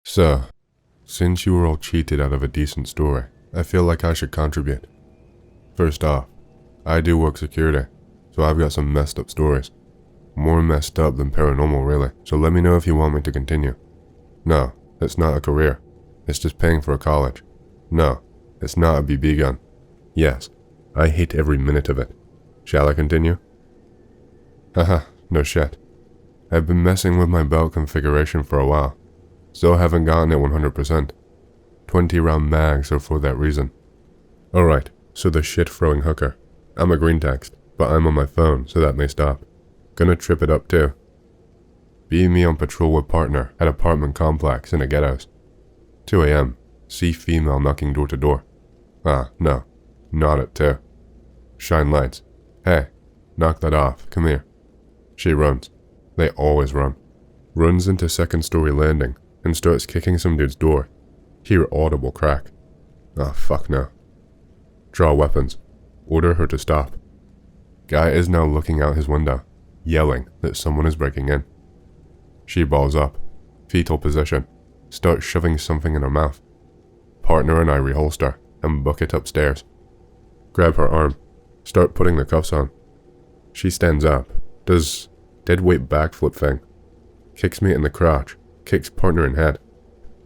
So, since you were all cheated out of a decent story, I feel like I should contribute. First off, I do work security, so I've got some messed up stories. More messed up than paranormal really, so let me know if you want me to continue. No, it's not a career. It's just paying for a college. No, it's not a BB gun. Yes, I hate every minute of it. Shall I continue? Haha, no shit. I've been messing with my belt configuration for a while. Still haven't gotten it 100%. 20 round mags are for that reason. Alright, so the shit throwing hooker. I'm a greentext, but I'm on my phone, so that may stop. Gonna trip it up too. Be me on patrol with partner at apartment complex in the ghettos. 2 a.m. See female knocking door to door. No. Not at 2. Shine lights. Hey, knock that off, come here. She runs. They always run. Runs into second story landing and starts kicking some dude's door. Hear audible crack. Fuck no. Draw weapons. Order her to stop. Guy is now looking out his window, yelling that someone is breaking in. She balls up, fetal position, starts shoving something in her mouth. Partner and I reholster and book it upstairs. Grab her arm, start putting the cuffs on. She stands up, does deadweight backflip thing, kicks me in the crotch, kicks partner in head.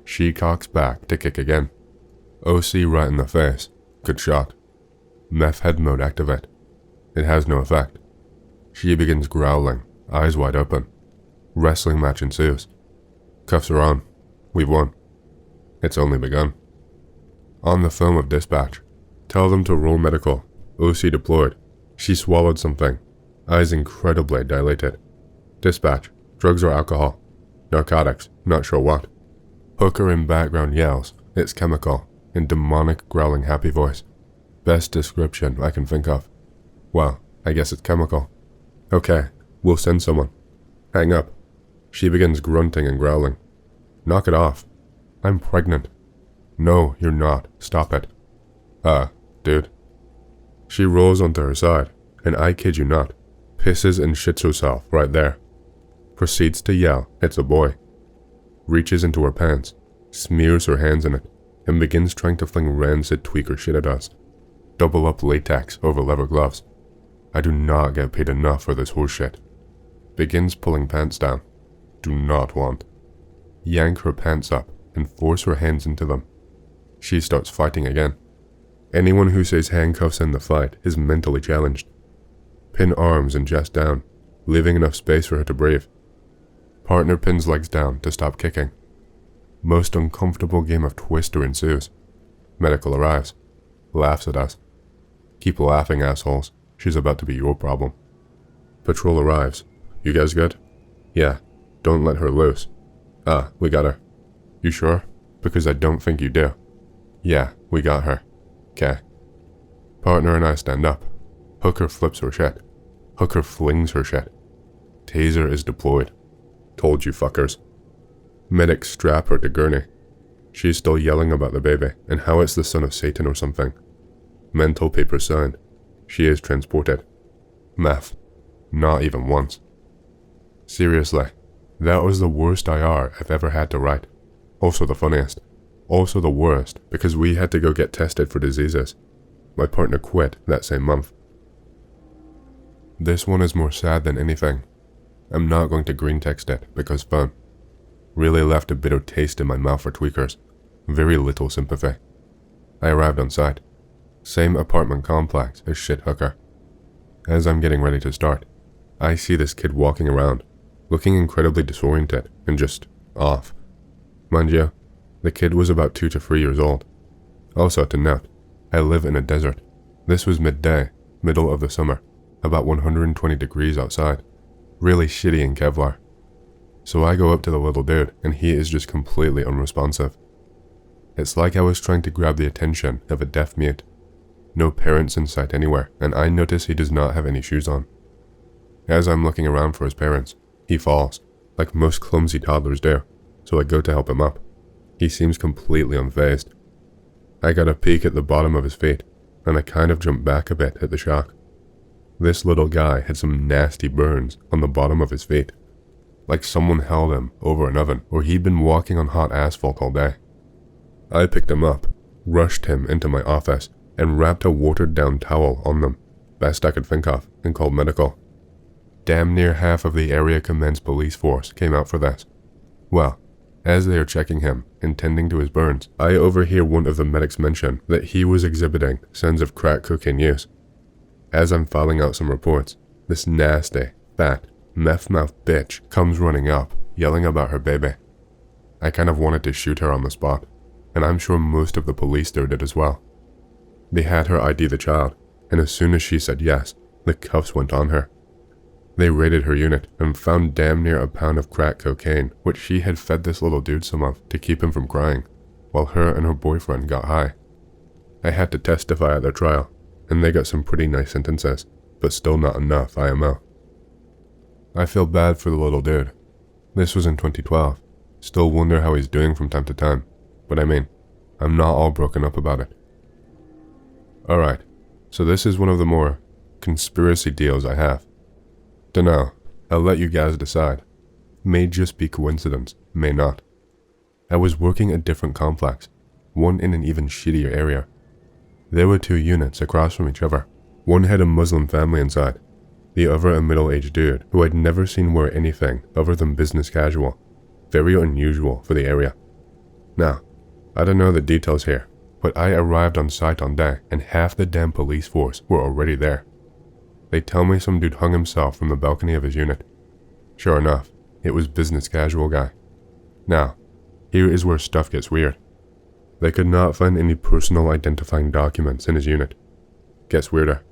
She cocks back to kick again. OC right in the face. Good shot. Meth head mode activate. It has no effect. She begins growling, eyes wide open. Wrestling match ensues. Cuffs are on. We've won. It's only begun. On the phone with dispatch. Tell them to roll medical. OC deployed. She swallowed something. Eyes incredibly dilated. Dispatch. Drugs or alcohol. Narcotics. Not sure what. Hooker in background yells. It's chemical. In demonic growling happy voice. Best description I can think of. Well, I guess it's chemical. Okay, we'll send someone. Hang up. She begins grunting and growling. Knock it off. I'm pregnant. No, you're not. Stop it. Dude. She rolls onto her side, and I kid you not, pisses and shits herself right there. Proceeds to yell, it's a boy. Reaches into her pants, smears her hands in it, and begins trying to fling rancid tweaker shit at us. Double up latex over leather gloves. I do not get paid enough for this horseshit. Begins pulling pants down. Do not want. Yank her pants up and force her hands into them. She starts fighting again. Anyone who says handcuffs end the fight is mentally challenged. Pin arms and chest down, leaving enough space for her to breathe. Partner pins legs down to stop kicking. Most uncomfortable game of Twister ensues. Medical arrives. Laughs at us. Keep laughing, assholes. She's about to be your problem. Patrol arrives. You guys good? Yeah. Don't let her loose. We got her. You sure? Because I don't think you do. Yeah, we got her. 'Kay. Partner and I stand up. Hooker flips her shit. Hooker flings her shit. Taser is deployed. Told you fuckers. Medics strap her to gurney. She's still yelling about the baby and how it's the son of Satan or something. Mental paper signed. She is transported. Meth. Not even once. Seriously, that was the worst IR I've ever had to write. Also the funniest. Also the worst because we had to go get tested for diseases. My partner quit that same month. This one is more sad than anything. I'm not going to greentext it because fun. Really left a bitter taste in my mouth for tweakers. Very little sympathy. I arrived on site. Same apartment complex as shit hooker. As I'm getting ready to start, I see this kid walking around, looking incredibly disoriented and just off. Mind you, the kid was about 2 to 3 years old. Also to note, I live in a desert. This was midday, middle of the summer, about 120 degrees outside. Really shitty in Kevlar. So I go up to the little dude and he is just completely unresponsive. It's like I was trying to grab the attention of a deaf mute. No parents in sight anywhere, and I notice he does not have any shoes on. As I'm looking around for his parents, he falls, like most clumsy toddlers do, so I go to help him up. He seems completely unfazed. I got a peek at the bottom of his feet, and I kind of jumped back a bit at the shock. This little guy had some nasty burns on the bottom of his feet. like someone held him over an oven or he'd been walking on hot asphalt all day. I picked him up, rushed him into my office, and wrapped a watered-down towel on them, best I could think of, and called medical. Damn near half of the area command's police force came out for this. Well, as they are checking him and tending to his burns, I overhear one of the medics mention that he was exhibiting signs of crack cocaine use. As I'm filing out some reports, this nasty, fat, meth-mouthed bitch comes running up, yelling about her baby. I kind of wanted to shoot her on the spot, and I'm sure most of the police there did as well. They had her ID the child, and as soon as she said yes, the cuffs went on her. They raided her unit and found damn near a pound of crack cocaine, which she had fed this little dude some of to keep him from crying, while her and her boyfriend got high. I had to testify at their trial, and they got some pretty nice sentences, but still not enough IMO. I feel bad for the little dude. This was in 2012. Still wonder how he's doing from time to time, but I mean, I'm not all broken up about it. Alright, so this is one of the more conspiracy deals I have. Dunno, I'll let you guys decide. May just be coincidence, may not. I was working a different complex, one in an even shittier area. There were 2 units across from each other. One had a Muslim family inside, the other a middle-aged dude who I'd never seen wear anything other than business casual, very unusual for the area. Now, I don't know the details here, but I arrived on site on day and half the damn police force were already there. They tell me some dude hung himself from the balcony of his unit. Sure enough, it was business casual guy. Now, here is where stuff gets weird. They could not find any personal identifying documents in his unit. Gets weirder.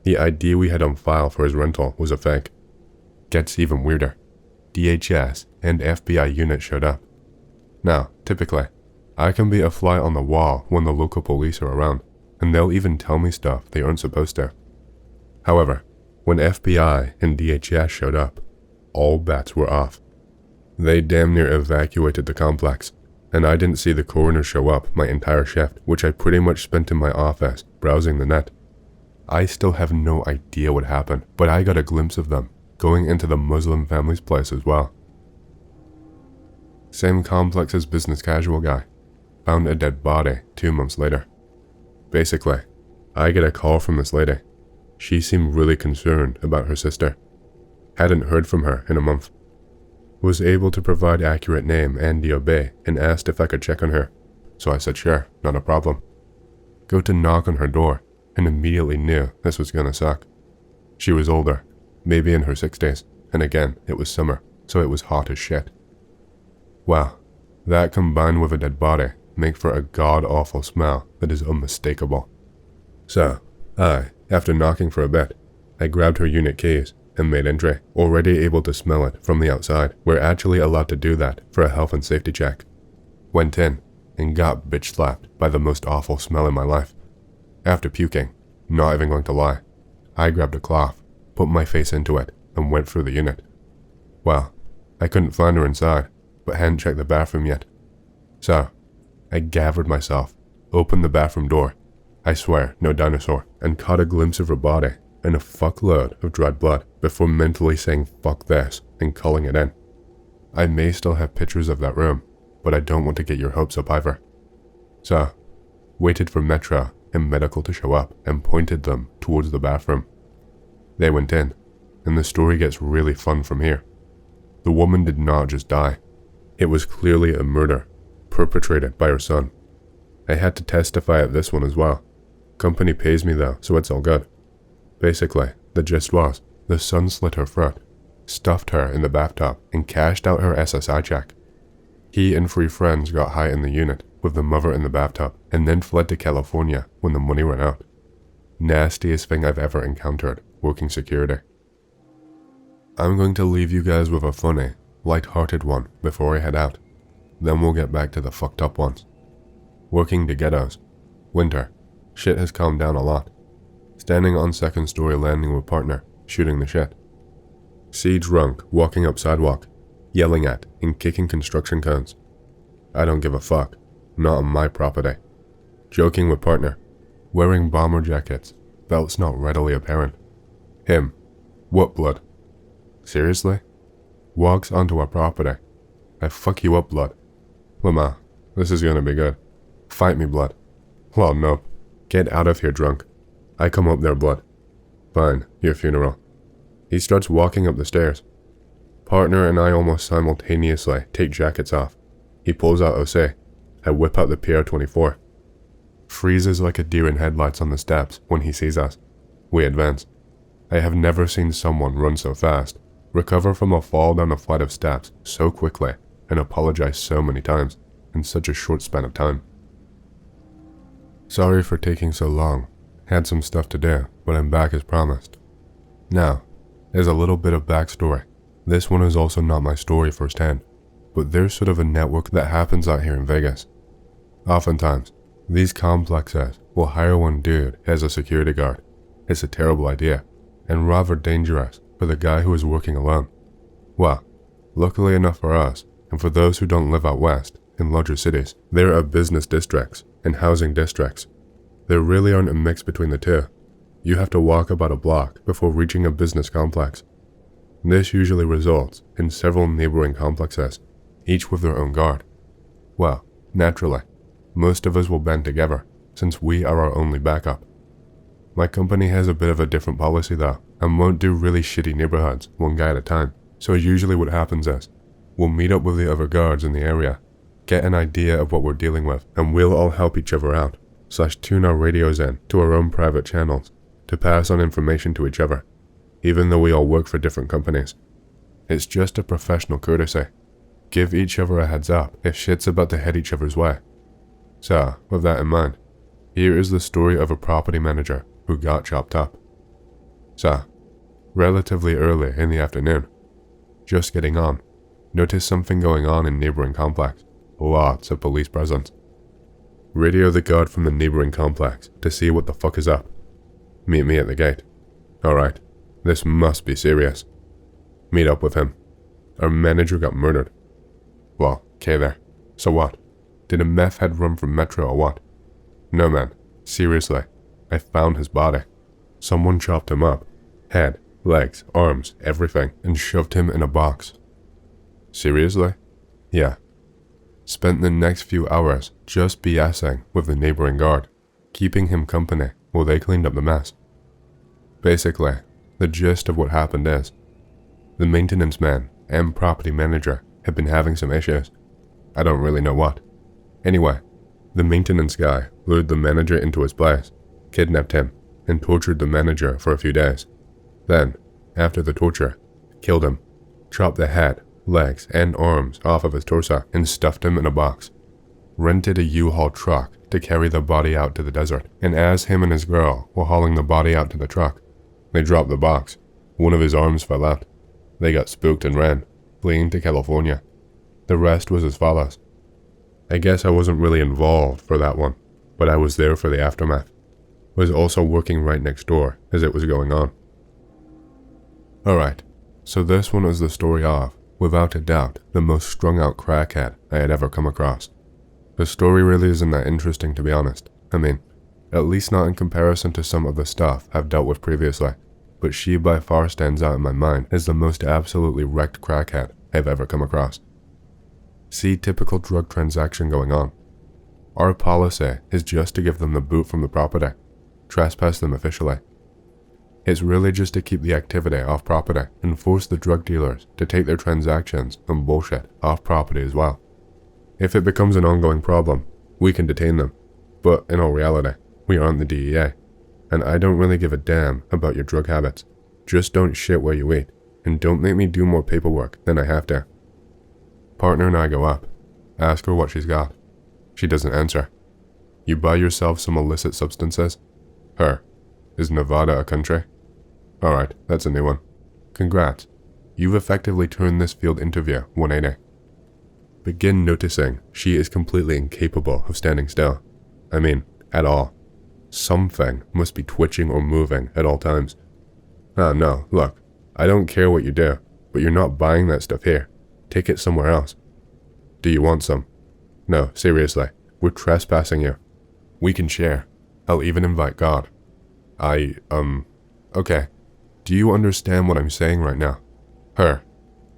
The ID we had on file for his rental was a fake. Gets even weirder. DHS and FBI units showed up. Now, typically, I can be a fly on the wall when the local police are around, and they'll even tell me stuff they aren't supposed to. However, when FBI and DHS showed up, all bets were off. They damn near evacuated the complex, and I didn't see the coroner show up my entire shift, which I pretty much spent in my office browsing the net. I still have no idea what happened, but I got a glimpse of them going into the Muslim family's place as well. Same complex as business casual guy. Found a dead body 2 months later. Basically, I get a call from this lady. She seemed really concerned about her sister. Hadn't heard from her in a month. Was able to provide accurate name and DOB and asked if I could check on her. So I said sure, not a problem. Go to knock on her door and immediately knew this was gonna suck. She was older, maybe in her 60s, and again, it was summer, so it was hot as shit. Wow, that combined with a dead body make for a god-awful smell that is unmistakable. So, after knocking for a bit, I grabbed her unit keys and made entry, already able to smell it from the outside. We're actually allowed to do that for a health and safety check. Went in and got bitch slapped by the most awful smell in my life. After puking, not even going to lie, I grabbed a cloth, put my face into it, and went through the unit. Well, I couldn't find her inside, but hadn't checked the bathroom yet. So, I gathered myself, opened the bathroom door, I swear, no dinosaur, and caught a glimpse of her body and a fuckload of dried blood before mentally saying fuck this and calling it in. I may still have pictures of that room, but I don't want to get your hopes up either. So, waited for Metro and medical to show up and pointed them towards the bathroom. They went in, and the story gets really fun from here. The woman did not just die. It was clearly a murder, perpetrated by her son. I had to testify at this one as well. Company pays me though, so it's all good. Basically, the gist was, the son slit her throat, stuffed her in the bathtub, and cashed out her SSI check. He and 3 friends got high in the unit, with the mother in the bathtub, and then fled to California when the money ran out. Nastiest thing I've ever encountered, working security. I'm going to leave you guys with a funny, light-hearted one before I head out. Then we'll get back to the fucked up ones. Working the ghettos. Winter. Shit has calmed down a lot. Standing on 2nd story landing with partner, shooting the shit. See drunk, walking up sidewalk, yelling at and kicking construction cones. I don't give a fuck, not on my property. Joking with partner, wearing bomber jackets, belts not readily apparent. Him. What blood? Seriously? walks onto our property. I fuck you up, blood. Lama, this is gonna be good. Fight me, blood. Well, nope. Get out of here, drunk. I come up there, blood. Fine, your funeral. He starts walking up the stairs. Partner and I almost simultaneously take jackets off. He pulls out OC. I whip out the PR-24. Freezes like a deer in headlights on the steps when he sees us. We advance. I have never seen someone run so fast, recover from a fall down a flight of steps so quickly, and apologize so many times in such a short span of time. Sorry for taking so long. Had some stuff to do, but I'm back as promised. Now, there's a little bit of backstory. This one is also not my story firsthand, but there's sort of a network that happens out here in Vegas. Oftentimes, these complexes will hire one dude as a security guard. It's a terrible idea, and rather dangerous for the guy who is working alone. Well, luckily enough for us, and for those who don't live out west, in larger cities, there are business districts and housing districts. There really aren't a mix between the two. You have to walk about a block before reaching a business complex. This usually results in several neighboring complexes, each with their own guard. Well, naturally, most of us will band together, since we are our only backup. My company has a bit of a different policy though, and won't do really shitty neighborhoods one guy at a time. So usually what happens is, we'll meet up with the other guards in the area, get an idea of what we're dealing with, and we'll all help each other out, / tune our radios in to our own private channels, to pass on information to each other, even though we all work for different companies. It's just a professional courtesy. Give each other a heads up if shit's about to head each other's way. So, with that in mind, here is the story of a property manager who got chopped up. So, relatively early in the afternoon, just getting on, notice something going on in neighboring complex. Lots of police presence. Radio the guard from the neighboring complex to see what the fuck is up. Meet me at the gate. Alright, this must be serious. Meet up with him. Our manager got murdered. Well, okay there. So what? Did a meth head run from Metro or what? No man, seriously. I found his body. Someone chopped him up. Head, legs, arms, everything, and shoved him in a box. Seriously? Yeah. Spent the next few hours just BSing with the neighboring guard, keeping him company while they cleaned up the mess. Basically, the gist of what happened is, the maintenance man and property manager had been having some issues. I don't really know what. Anyway, the maintenance guy lured the manager into his place, kidnapped him, and tortured the manager for a few days. Then, after the torture, killed him, chopped the head, legs, and arms off of his torso, and stuffed him in a box. Rented a U-Haul truck to carry the body out to the desert, and as him and his girl were hauling the body out to the truck, they dropped the box. One of his arms fell out. They got spooked and ran, fleeing to California. The rest was as follows. I guess I wasn't really involved for that one, but I was there for the aftermath. Was also working right next door as it was going on. Alright, so this one is the story of, without a doubt, the most strung out crackhead I had ever come across. The story really isn't that interesting, to be honest. I mean, at least not in comparison to some of the stuff I've dealt with previously, but she by far stands out in my mind as the most absolutely wrecked crackhead I've ever come across. See typical drug transaction going on. Our policy is just to give them the boot from the property, trespass them officially. It's really just to keep the activity off property and force the drug dealers to take their transactions and bullshit off property as well. If it becomes an ongoing problem, we can detain them, but in all reality, we aren't the DEA, and I don't really give a damn about your drug habits. Just don't shit where you eat, and don't make me do more paperwork than I have to. Partner and I go up, ask her what she's got. She doesn't answer. You buy yourself some illicit substances? Her. Is Nevada a country? Alright, that's a new one. Congrats. You've effectively turned this field interview 180. Begin noticing she is completely incapable of standing still. I mean, at all. Something must be twitching or moving at all times. Ah, no, look, I don't care what you do, but you're not buying that stuff here. Take it somewhere else. Do you want some? No, seriously, we're trespassing you. We can share. I'll even invite God. Okay. Do you understand what I'm saying right now? Her.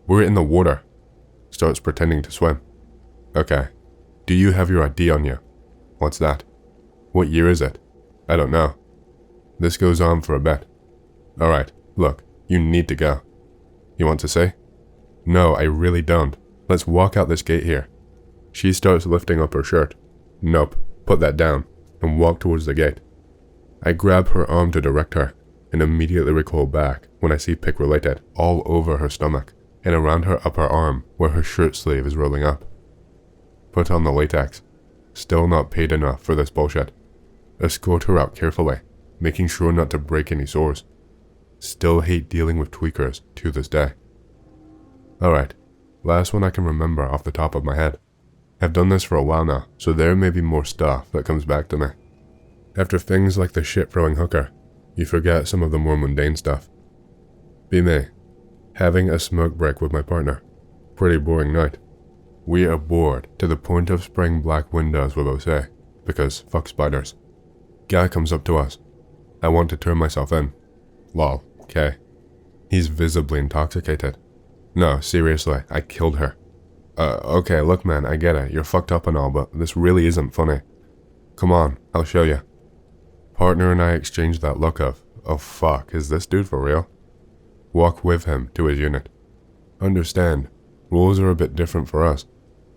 We're in the water. Starts pretending to swim. Okay. Do you have your ID on you? What's that? What year is it? I don't know. This goes on for a bit. Alright, look, you need to go. You want to say? No, I really don't. Let's walk out this gate here. She starts lifting up her shirt. Nope, put that down, and walk towards the gate. I grab her arm to direct her, and immediately recoil back when I see pick related all over her stomach, and around her upper arm where her shirt sleeve is rolling up. Put on the latex. Still not paid enough for this bullshit. Escort her out carefully, making sure not to break any sores. Still hate dealing with tweakers to this day. Alright, last one I can remember off the top of my head. I've done this for a while now, so there may be more stuff that comes back to me. After things like the shit-throwing hooker, you forget some of the more mundane stuff. Be me. Having a smoke break with my partner. Pretty boring night. We are bored to the point of spraying black windows with Ose, because fuck spiders. Guy comes up to us. I want to turn myself in. Lol, okay. He's visibly intoxicated. No, seriously, I killed her. Okay, look man, I get it, you're fucked up and all, but this really isn't funny. Come on, I'll show you. Partner and I exchange that look of, oh fuck, is this dude for real? Walk with him to his unit. Understand, rules are a bit different for us.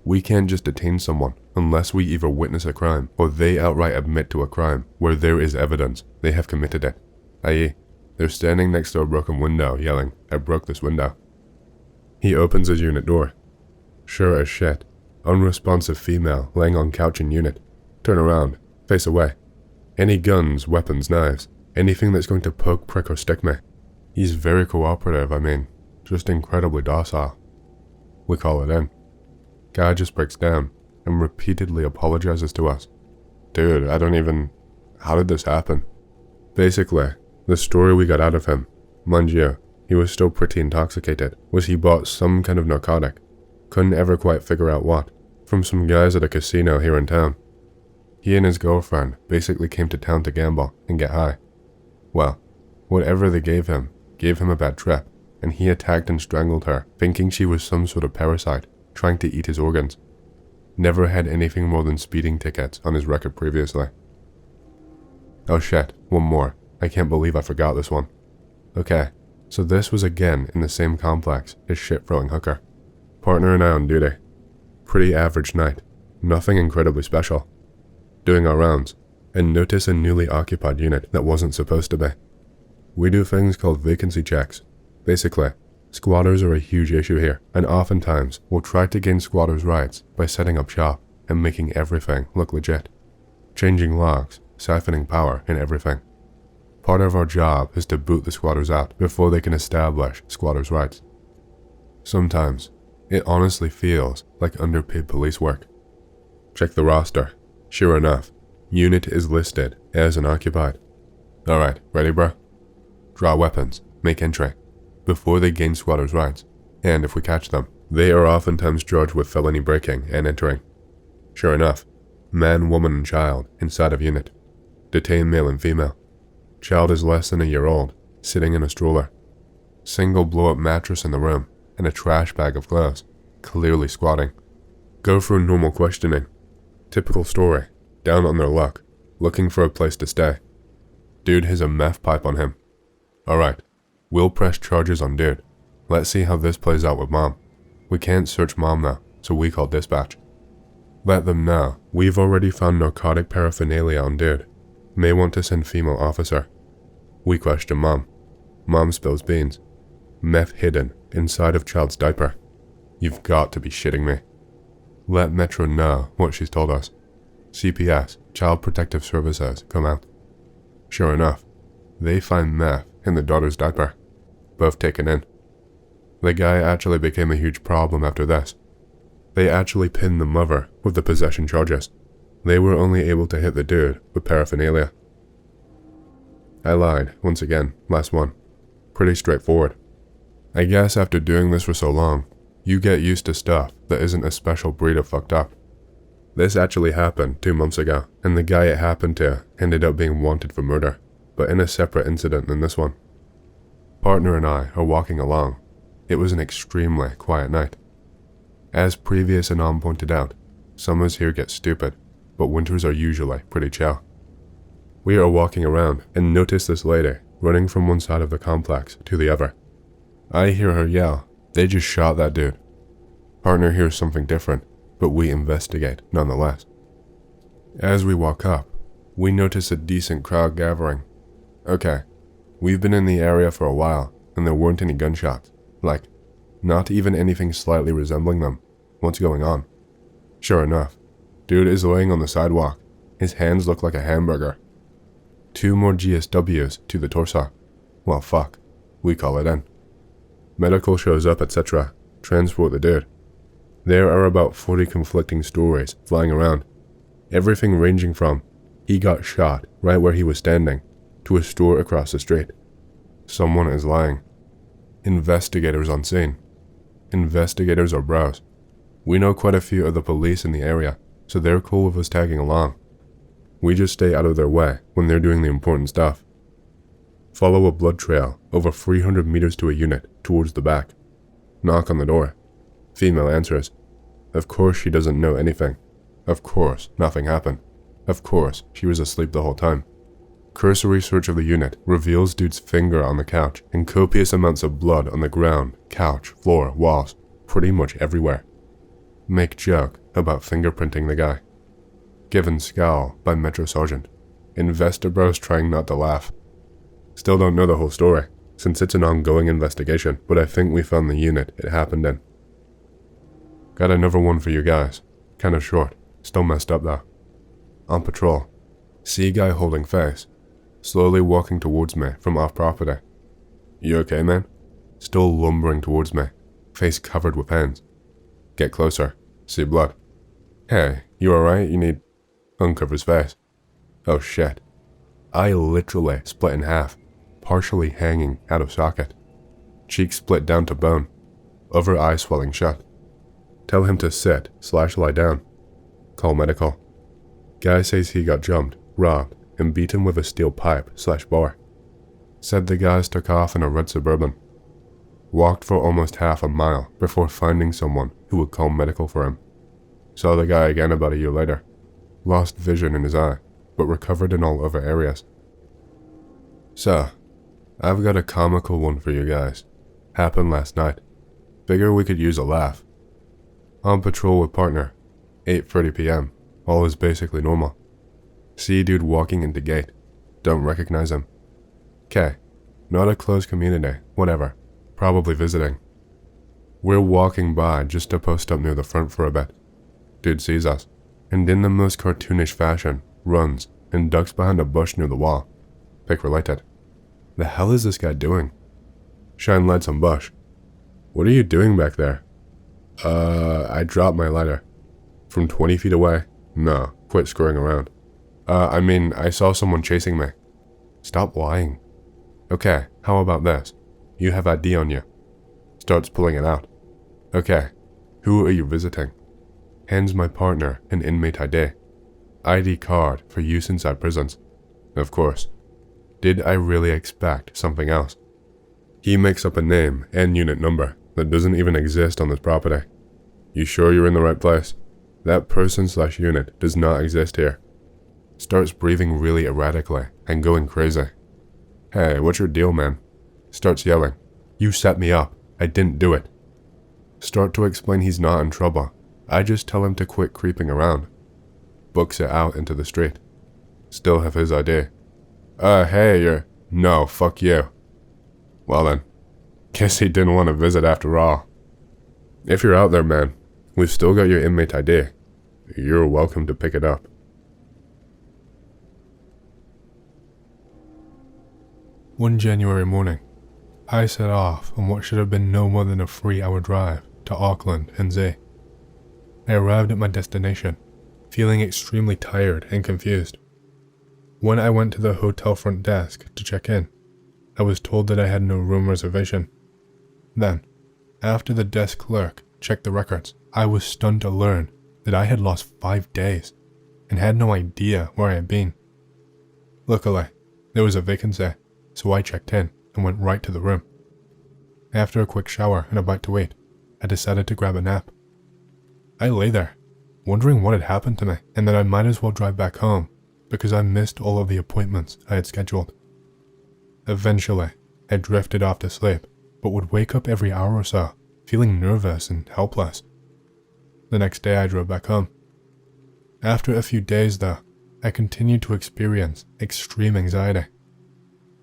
We can't just detain someone unless we either witness a crime or they outright admit to a crime where there is evidence they have committed it, i.e., they're standing next to a broken window yelling, I broke this window. He opens his unit door. Sure as shit, unresponsive female laying on couch in unit. Turn around, face away. Any guns, weapons, knives, anything that's going to poke, prick or stick me. He's very cooperative, just incredibly docile. We call it in. Guy just breaks down and repeatedly apologizes to us. Dude, how did this happen? Basically, the story we got out of him, mind you, he was still pretty intoxicated, was he bought some kind of narcotic. Couldn't ever quite figure out what, from some guys at a casino here in town. He and his girlfriend basically came to town to gamble and get high. Well, whatever they gave him a bad trip, and he attacked and strangled her, thinking she was some sort of parasite, trying to eat his organs. Never had anything more than speeding tickets on his record previously. Oh shit, one more. I can't believe I forgot this one. Okay, so this was again in the same complex as shit-throwing hooker. Partner and I on duty. Pretty average night. Nothing incredibly special. Doing our rounds, and notice a newly occupied unit that wasn't supposed to be. We do things called vacancy checks. Basically, squatters are a huge issue here, and oftentimes we'll try to gain squatters' rights by setting up shop and making everything look legit. Changing locks, siphoning power, and everything. Part of our job is to boot the squatters out before they can establish squatters' rights. Sometimes, it honestly feels like underpaid police work. Check the roster. Sure enough, unit is listed as unoccupied. Alright, ready bro? Draw weapons, make entry, before they gain squatters' rights, and if we catch them, they are oftentimes charged with felony breaking and entering. Sure enough, man, woman, and child inside of unit. Detain male and female. Child is less than a year old, sitting in a stroller. Single blow-up mattress in the room, and a trash bag of clothes, clearly squatting. Go through normal questioning. Typical story, down on their luck, looking for a place to stay. Dude has a meth pipe on him. Alright, we'll press charges on dude. Let's see how this plays out with mom. We can't search mom though, so we call dispatch. Let them know we've already found narcotic paraphernalia on dude. May want to send female officer. We question mom. Mom spills beans. Meth hidden inside of child's diaper. You've got to be shitting me. Let Metro know what she's told us. CPS, Child Protective Services, come out. Sure enough, they find meth in the daughter's diaper. Both taken in. The guy actually became a huge problem after this. They actually pinned the mother with the possession charges. They were only able to hit the dude with paraphernalia. I lied, once again, last one. Pretty straightforward. I guess after doing this for so long, you get used to stuff that isn't a special breed of fucked up. This actually happened 2 months ago, and the guy it happened to ended up being wanted for murder, but in a separate incident than this one. Partner and I are walking along. it was an extremely quiet night. As previous Anam pointed out, summers here get stupid, but winters are usually pretty chill. We are walking around and notice this lady running from one side of the complex to the other. I hear her yell, "They just shot that dude." Partner hears something different, but we investigate nonetheless. As we walk up, we notice a decent crowd gathering. Okay, we've been in the area for a while, and there weren't any gunshots. Like, not even anything slightly resembling them. What's going on? Sure enough, dude is laying on the sidewalk. His hands look like a hamburger. 2 more GSWs to the torso. Well, fuck. We call it in. Medical shows up, etc. Transport the dude. There are about 40 conflicting stories flying around. Everything ranging from, he got shot right where he was standing, to a store across the street. Someone is lying. Investigators on scene. Investigators are bros. We know quite a few of the police in the area, so they're cool with us tagging along. We just stay out of their way when they're doing the important stuff. Follow a blood trail over 300 meters to a unit towards the back. Knock on the door. Female answers. Of course she doesn't know anything. Of course nothing happened. Of course she was asleep the whole time. Cursory search of the unit reveals dude's finger on the couch and copious amounts of blood on the ground, couch, floor, walls, pretty much everywhere. Make joke about fingerprinting the guy. Given scowl by Metro Sergeant. Investor bros trying not to laugh. Still don't know the whole story, since it's an ongoing investigation, but I think we found the unit it happened in. Got another one for you guys. Kinda short, still messed up though. On patrol. See guy holding face. Slowly walking towards me from off property. You okay, man? Still lumbering towards me, face covered with hands. Get closer. See blood. Hey, you alright? You need... Uncovers face. Oh shit. Eye literally split in half, partially hanging out of socket. Cheek split down to bone. Other eye swelling shut. Tell him to sit/lie down. Call medical. Guy says he got jumped, robbed, and beaten with a steel pipe/bar. Said the guys took off in a red Suburban. Walked for almost half a mile before finding someone who would call medical for him. Saw the guy again about a year later. Lost vision in his eye, but recovered in all other areas. So, I've got a comical one for you guys. Happened last night. Figure we could use a laugh. On patrol with partner. 8:30 p.m. All is basically normal. See dude walking into gate. Don't recognize him. K. Not a close community. Whatever. Probably visiting. We're walking by just to post up near the front for a bit. Dude sees us, and in the most cartoonish fashion, runs and ducks behind a bush near the wall. Pick related. The hell is this guy doing? Shine lights on bush. What are you doing back there? I dropped my lighter. From 20 feet away? No, quit screwing around. I saw someone chasing me. Stop lying. Okay, how about this? You have ID on you. Starts pulling it out. Okay, who are you visiting? Hands my partner an inmate ID. ID card for use inside prisons. Of course. Did I really expect something else? He makes up a name and unit number that doesn't even exist on this property. You sure you're in the right place? That person/unit does not exist here. Starts breathing really erratically and going crazy. Hey, what's your deal, man? Starts yelling. You set me up. I didn't do it. Start to explain he's not in trouble. I just tell him to quit creeping around. Books it out into the street. Still have his ID. Hey, you're... No, fuck you. Well then. Guess he didn't want to visit after all. If you're out there, man, we've still got your inmate ID. You're welcome to pick it up. One January morning, I set off on what should have been no more than a 3-hour drive to Auckland, NZ. I arrived at my destination, feeling extremely tired and confused. When I went to the hotel front desk to check in, I was told that I had no room reservation. Then, after the desk clerk checked the records, I was stunned to learn that I had lost 5 days and had no idea where I had been. Luckily, there was a vacancy, so I checked in and went right to the room. After a quick shower and a bite to eat, I decided to grab a nap. I lay there, wondering what had happened to me and that I might as well drive back home because I missed all of the appointments I had scheduled. Eventually, I drifted off to sleep, but would wake up every hour or so, feeling nervous and helpless. The next day I drove back home. After a few days though, I continued to experience extreme anxiety.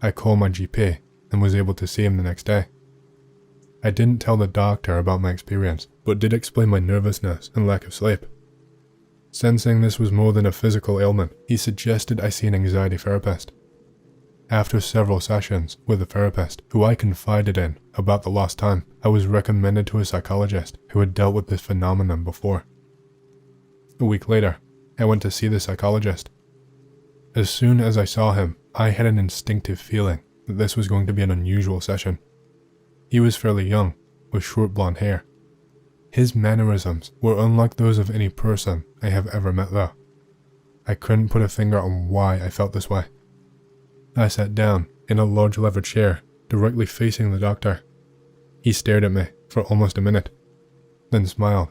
I called my GP and was able to see him the next day. I didn't tell the doctor about my experience, but did explain my nervousness and lack of sleep. Sensing this was more than a physical ailment, he suggested I see an anxiety therapist. After several sessions with a therapist who I confided in about the lost time, I was recommended to a psychologist who had dealt with this phenomenon before. A week later, I went to see the psychologist. As soon as I saw him, I had an instinctive feeling that this was going to be an unusual session. He was fairly young, with short blonde hair. His mannerisms were unlike those of any person I have ever met though. I couldn't put a finger on why I felt this way. I sat down in a large leather chair directly facing the doctor. He stared at me for almost a minute, then smiled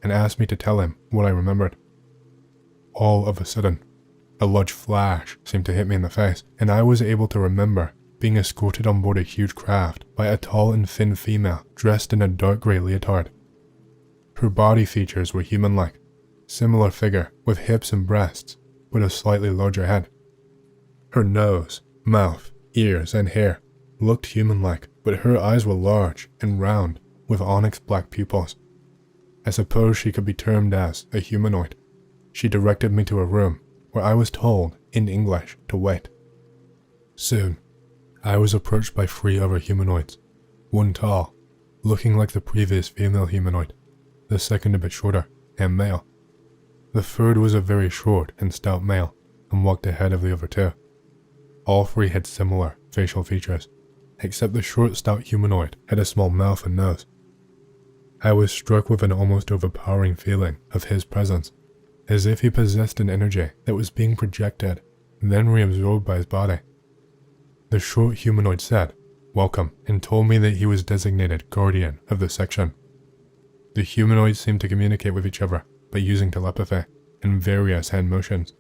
and asked me to tell him what I remembered. All of a sudden, a large flash seemed to hit me in the face, and I was able to remember being escorted on board a huge craft by a tall and thin female dressed in a dark grey leotard. Her body features were human-like, similar figure with hips and breasts, but a slightly larger head. Her nose, mouth, ears, and hair looked human-like, but her eyes were large and round with onyx black pupils. I suppose she could be termed as a humanoid. She directed me to a room where I was told in English to wait. Soon, I was approached by 3 other humanoids, one tall, looking like the previous female humanoid, the second a bit shorter and male. The third was a very short and stout male and walked ahead of the other 2. All 3 had similar facial features, except the short stout humanoid had a small mouth and nose. I was struck with an almost overpowering feeling of his presence, as if he possessed an energy that was being projected, then reabsorbed by his body. The short humanoid said, "Welcome," and told me that he was designated guardian of the section. The humanoids seemed to communicate with each other by using telepathy and various hand motions.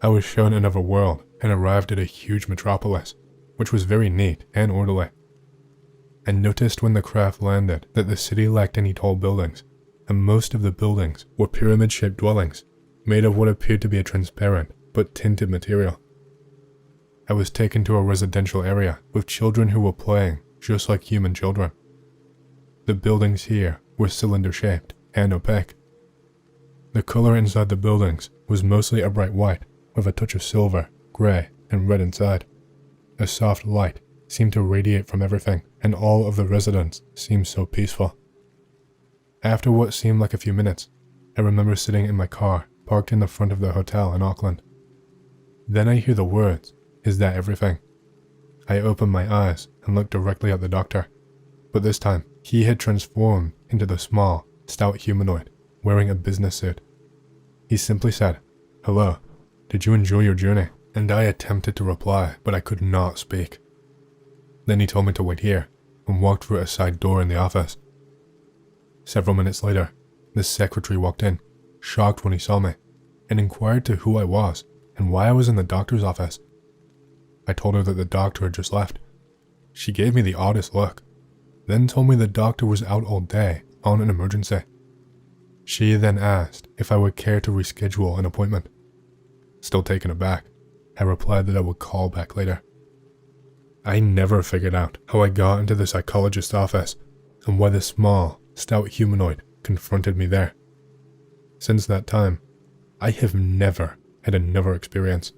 I was shown another world and arrived at a huge metropolis, which was very neat and orderly. I noticed when the craft landed that the city lacked any tall buildings, and most of the buildings were pyramid-shaped dwellings, made of what appeared to be a transparent but tinted material. I was taken to a residential area with children who were playing just like human children. The buildings here were cylinder-shaped and opaque. The color inside the buildings was mostly a bright white with a touch of silver, gray, and red inside. A soft light seemed to radiate from everything, and all of the residents seemed so peaceful. After what seemed like a few minutes, I remember sitting in my car parked in the front of the hotel in Auckland. Then I hear the words, "Is that everything?" I opened my eyes and looked directly at the doctor, but this time he had transformed into the small, stout humanoid wearing a business suit. He simply said, "Hello, did you enjoy your journey?" And I attempted to reply, but I could not speak. Then he told me to wait here and walked through a side door in the office. Several minutes later, the secretary walked in, shocked when he saw me, and inquired to who I was and why I was in the doctor's office. I told her that the doctor had just left. She gave me the oddest look, then told me the doctor was out all day on an emergency. She then asked if I would care to reschedule an appointment. Still taken aback, I replied that I would call back later. I never figured out how I got into the psychologist's office and why the small, stout humanoid confronted me there. Since that time, I have never had another experience.